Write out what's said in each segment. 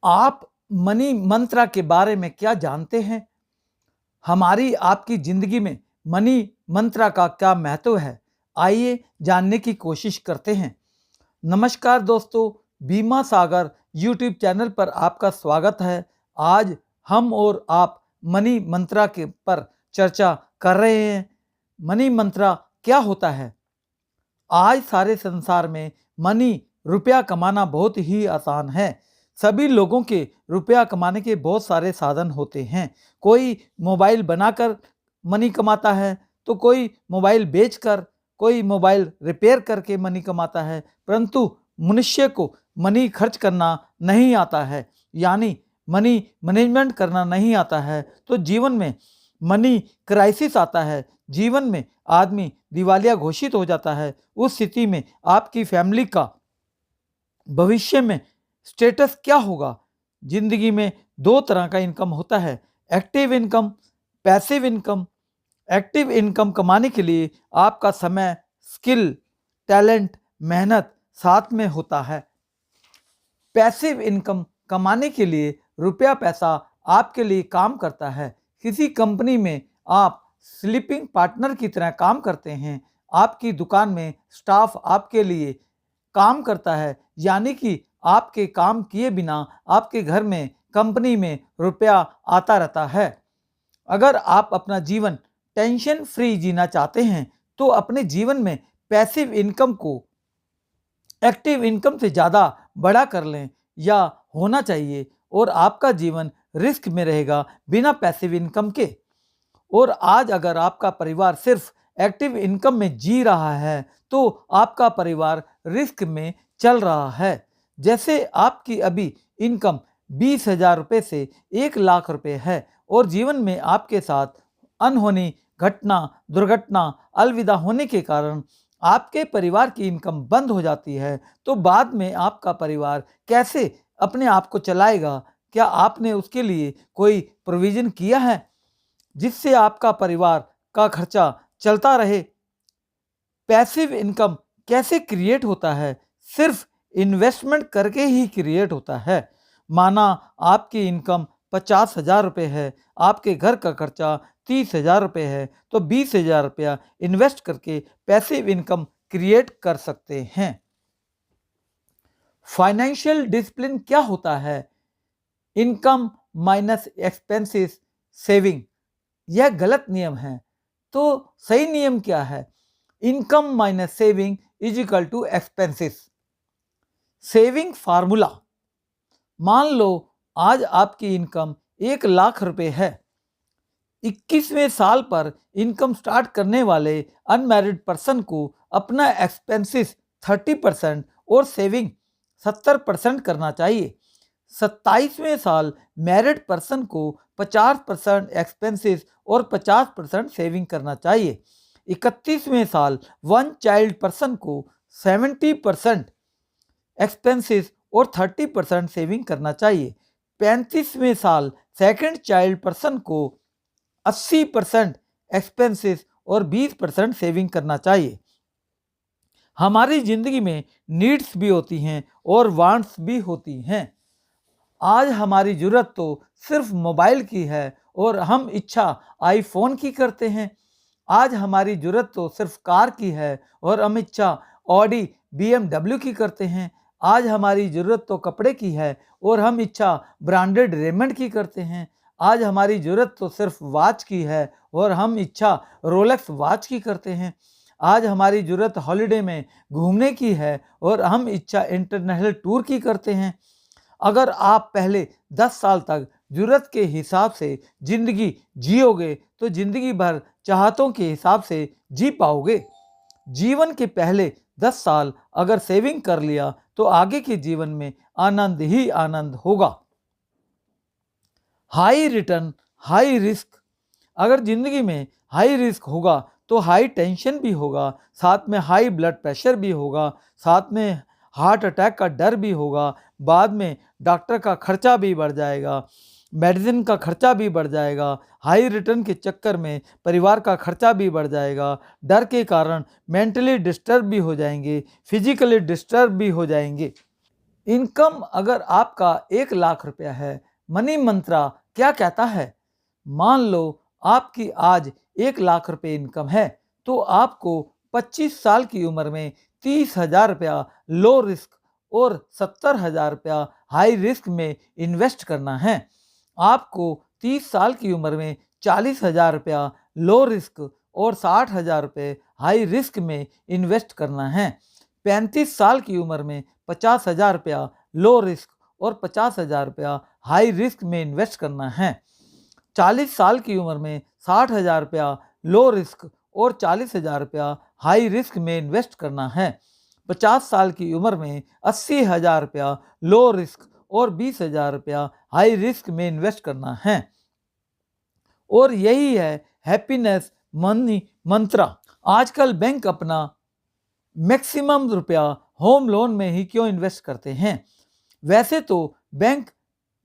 आप मनी मंत्रा के बारे में क्या जानते हैं? हमारी आपकी ज़िंदगी में मनी मंत्रा का क्या महत्व है? आइए जानने की कोशिश करते हैं। नमस्कार दोस्तों, बीमा सागर यूट्यूब चैनल पर आपका स्वागत है। आज हम और आप मनी मंत्रा के पर चर्चा कर रहे हैं। मनी मंत्रा क्या होता है? आज सारे संसार में रुपया कमाना बहुत ही आसान है। सभी लोगों के रुपया कमाने के बहुत सारे साधन होते हैं। कोई मोबाइल बनाकर मनी कमाता है, तो कोई मोबाइल बेचकर, कोई मोबाइल रिपेयर करके मनी कमाता है, परंतु मनुष्य को मनी खर्च करना नहीं आता है, यानी मनी मैनेजमेंट करना नहीं आता है। तो जीवन में मनी क्राइसिस आता है, जीवन में आदमी दिवालिया घोषित हो जाता है। उस स्थिति में आपकी फैमिली का भविष्य में स्टेटस क्या होगा? जिंदगी में दो तरह का इनकम होता है, active income, passive income. Active income कमाने के लिए आपका समय, स्किल, टैलेंट, मेहनत साथ में होता है। पैसिव इनकम कमाने के लिए रुपया पैसा आपके लिए काम करता है। किसी कंपनी में आप स्लीपिंग पार्टनर की तरह काम करते हैं। आपकी दुकान में स्टाफ आपके लिए काम करता है, यानी कि आपके काम किए बिना आपके घर में, कंपनी में रुपया आता रहता है। अगर आप अपना जीवन टेंशन फ्री जीना चाहते हैं, तो अपने जीवन में पैसिव इनकम को एक्टिव इनकम से ज़्यादा बड़ा कर लें या होना चाहिए, और आपका जीवन रिस्क में रहेगा बिना पैसिव इनकम के। और आज अगर आपका परिवार सिर्फ एक्टिव इनकम में जी रहा है, तो आपका परिवार रिस्क में चल रहा है। जैसे आपकी अभी इनकम 20,000 रुपये से 1,00,000 रुपये है, और जीवन में आपके साथ अनहोनी घटना, दुर्घटना, अलविदा होने के कारण आपके परिवार की इनकम बंद हो जाती है, तो बाद में आपका परिवार कैसे अपने आप को चलाएगा? क्या आपने उसके लिए कोई प्रोविज़न किया है जिससे आपका परिवार का खर्चा चलता रहे? पैसिव इनकम कैसे क्रिएट होता है? सिर्फ इन्वेस्टमेंट करके ही क्रिएट होता है। माना आपकी इनकम 50,000 रुपये है, आपके घर का खर्चा 30,000 रुपये है, तो 20,000 रुपया इन्वेस्ट करके पैसिव इनकम क्रिएट कर सकते हैं। फाइनेंशियल डिसिप्लिन क्या होता है? Income minus expenses saving. यह गलत नियम है, तो सही नियम क्या है? Income minus saving is equal to expenses. Saving formula, मान लो आज आपकी इनकम 1,00,000 रुपये है। 21वें साल पर इनकम स्टार्ट करने वाले अनमैरिड पर्सन को अपना एक्सपेंसेस 30% और सेविंग 70% करना चाहिए। 27वें साल मैरिड पर्सन को 50% एक्सपेंसेस और 50% सेविंग करना चाहिए। 31वें साल वन चाइल्ड पर्सन को 70% एक्सपेंसेस और 30% सेविंग करना चाहिए। 35वें साल सेकंड चाइल्ड पर्सन को 80% एक्सपेंसेस और 20% सेविंग करना चाहिए। हमारी ज़िंदगी में नीड्स भी होती हैं और वांट्स भी होती हैं। आज हमारी ज़रूरत तो सिर्फ मोबाइल की है और हम इच्छा आईफोन की करते हैं। आज हमारी ज़रूरत तो सिर्फ कार की है और हम इच्छा ऑडी BMW की करते हैं। आज हमारी ज़रूरत तो कपड़े की है और हम इच्छा ब्रांडेड रेमंड की करते हैं। आज हमारी ज़रूरत तो सिर्फ वॉच की है और हम इच्छा रोलेक्स वॉच की करते हैं। आज हमारी ज़रूरत हॉलिडे में घूमने की है और हम इच्छा इंटरनेशनल टूर की करते हैं। अगर आप पहले 10 साल तक ज़रूरत के हिसाब से ज़िंदगी जियोगे, तो ज़िंदगी भर चाहतों के हिसाब से जी पाओगे। जीवन के पहले 10 साल अगर सेविंग कर लिया, तो आगे के जीवन में आनंद ही आनंद होगा। High return high risk. अगर ज़िंदगी में हाई रिस्क होगा, तो हाई टेंशन भी होगा, साथ में हाई ब्लड प्रेशर भी होगा, साथ में हार्ट अटैक का डर भी होगा। बाद में डॉक्टर का खर्चा भी बढ़ जाएगा, मेडिसिन का खर्चा भी बढ़ जाएगा। हाई रिटर्न के चक्कर में परिवार का खर्चा भी बढ़ जाएगा। डर के कारण मेंटली डिस्टर्ब भी हो जाएंगे, फिजिकली डिस्टर्ब भी हो जाएंगे। इनकम अगर आपका 1 लाख रुपया है, मनी मंत्रा क्या कहता है? मान लो आपकी आज 1 लाख रुपए इनकम है, तो आपको 25 साल की उम्र में 30,000 रुपया लो रिस्क और 70,000 रुपया हाई रिस्क में इन्वेस्ट करना है। आपको 30 साल की उम्र में 40,000 रुपया लो रिस्क और 60,000 रुपये हाई रिस्क में इन्वेस्ट करना है। 35 साल की उम्र में 50,000 रुपया लो रिस्क और 50,000 रुपया हाई रिस्क में इन्वेस्ट करना है। 40 साल की उम्र में 60,000 रुपया लो रिस्क और 40,000 रुपया हाई रिस्क में इन्वेस्ट करना है। 50 साल की उम्र में 80,000 रुपया लो रिस्क और 20,000 रुपया हाई रिस्क में इन्वेस्ट करना है। और यही है हैप्पीनेस मनी मंत्रा। आजकल बैंक अपना मैक्सिमम रुपया होम लोन में ही क्यों इन्वेस्ट करते हैं? वैसे तो bank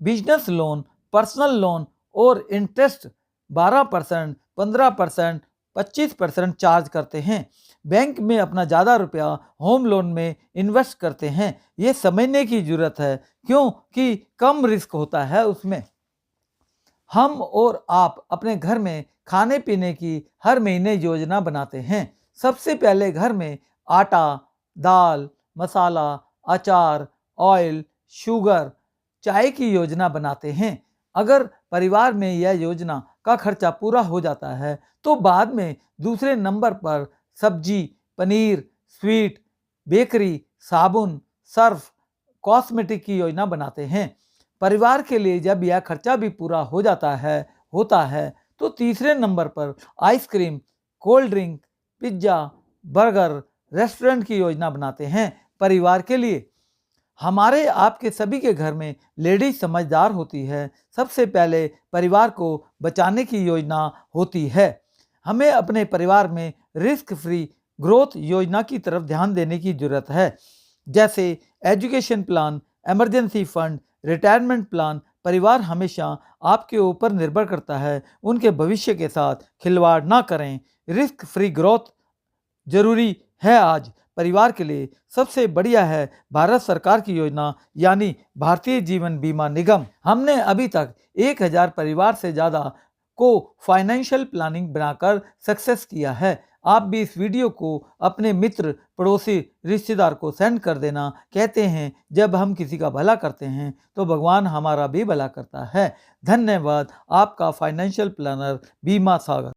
business loan, personal loan और इंटरेस्ट 12%, 15%, 25% चार्ज करते हैं। बैंक में अपना ज़्यादा रुपया होम लोन में इन्वेस्ट करते हैं। ये समझने की ज़रूरत है क्योंकि कम रिस्क होता है उसमें। हम और आप अपने घर में खाने पीने की हर महीने योजना बनाते हैं। सबसे पहले घर में आटा, दाल, मसाला, अचार, ऑयल, शुगर, चाय की योजना बनाते हैं। अगर परिवार में यह योजना का खर्चा पूरा हो जाता है तो बाद में दूसरे नंबर पर सब्जी, पनीर, स्वीट, बेकरी, साबुन, सर्फ, कॉस्मेटिक की योजना बनाते हैं। परिवार के लिए जब यह खर्चा भी पूरा हो होता है तो तीसरे नंबर पर ice cream, cold drink, pizza, burger, restaurant की योजना बनाते हैं परिवार के लिए। हमारे आपके सभी के घर में लेडीज समझदार होती है। सबसे पहले परिवार को बचाने की योजना होती है। हमें अपने परिवार में रिस्क फ्री ग्रोथ योजना की तरफ ध्यान देने की जरूरत है, जैसे education plan, emergency fund, retirement plan. परिवार हमेशा आपके ऊपर निर्भर करता है, उनके भविष्य के साथ खिलवाड़ ना करें। रिस्क फ्री ग्रोथ जरूरी है आज परिवार के लिए। सबसे बढ़िया है भारत सरकार की योजना यानी भारतीय जीवन बीमा निगम। हमने अभी तक 1,000 परिवार से ज़्यादा को फाइनेंशियल प्लानिंग बनाकर सक्सेस किया है। आप भी इस वीडियो को अपने मित्र, पड़ोसी, रिश्तेदार को सेंड कर देना। कहते हैं जब हम किसी का भला करते हैं तो भगवान हमारा भी भला करता है। धन्यवाद। आपका फाइनेंशियल प्लानर बीमा सागर।